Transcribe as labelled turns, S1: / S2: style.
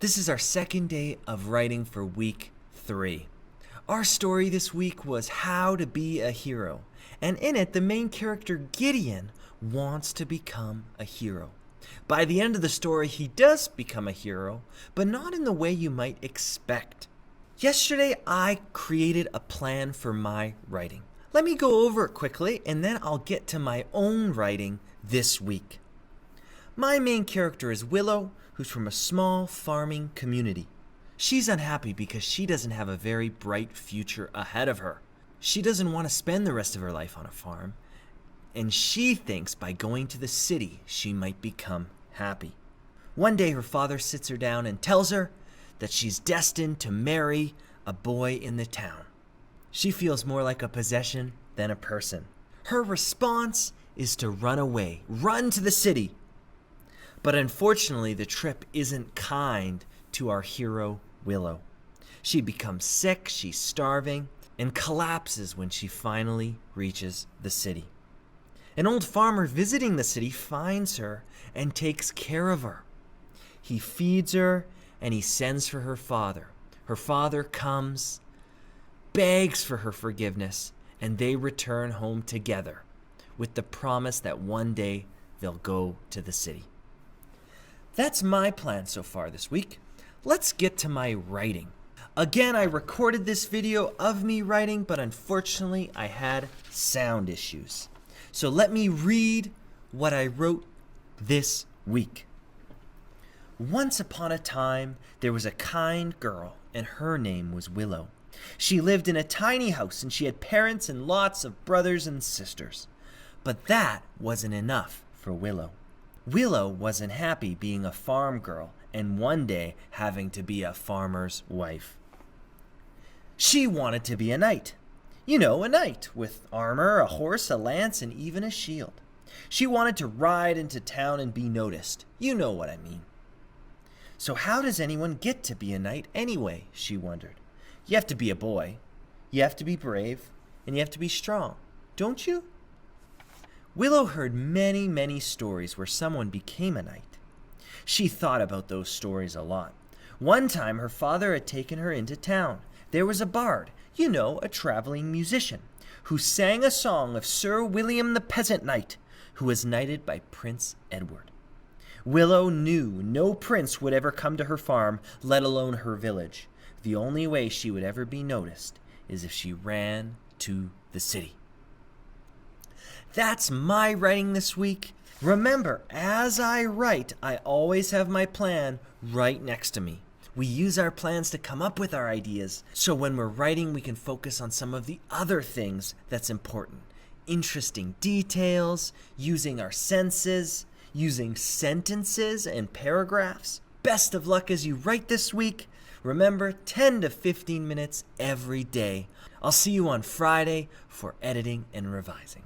S1: This is our second day of writing for week 3. Our story this week was How to Be a Hero, and in it, the main character Gideon wants to become a hero. By the end of the story, he does become a hero, but not in the way you might expect. Yesterday, I created a plan for my writing. Let me go over it quickly, and then I'll get to my own writing this week. My main character is Willow, who's from a small farming community. She's unhappy because she doesn't have a very bright future ahead of her. She doesn't want to spend the rest of her life on a farm, and she thinks by going to the city she might become happy. One day her father sits her down and tells her that she's destined to marry a boy in the town. She feels more like a possession than a person. Her response is to run away, run to the city. But unfortunately, the trip isn't kind to our hero, Willow. She becomes sick, she's starving, and collapses when she finally reaches the city. An old farmer visiting the city finds her and takes care of her. He feeds her and he sends for her father. Her father comes, begs for her forgiveness, and they return home together with the promise that one day they'll go to the city. That's my plan so far this week. Let's get to my writing. Again, I recorded this video of me writing, but unfortunately I had sound issues. So let me read what I wrote this week. Once upon a time, there was a kind girl, and her name was Willow. She lived in a tiny house, and she had parents and lots of brothers and sisters. But that wasn't enough for Willow. Willow wasn't happy being a farm girl and one day having to be a farmer's wife. She wanted to be a knight. You know, a knight with armor, a horse, a lance, and even a shield. She wanted to ride into town and be noticed. You know what I mean. So how does anyone get to be a knight anyway, she wondered. You have to be a boy, you have to be brave, and you have to be strong, don't you? Willow heard many stories where someone became a knight. She thought about those stories a lot. One time her father had taken her into town. There was a bard, you know, a traveling musician, who sang a song of Sir William the Peasant Knight, who was knighted by Prince Edward. Willow knew no prince would ever come to her farm, let alone her village. The only way she would ever be noticed is if she ran to the city. That's my writing this week. Remember, as I write, I always have my plan right next to me. We use our plans to come up with our ideas, so when we're writing, we can focus on some of the other things that's important. Interesting details, using our senses, using sentences and paragraphs. Best of luck as you write this week. Remember, 10 to 15 minutes every day. I'll see you on Friday for editing and revising.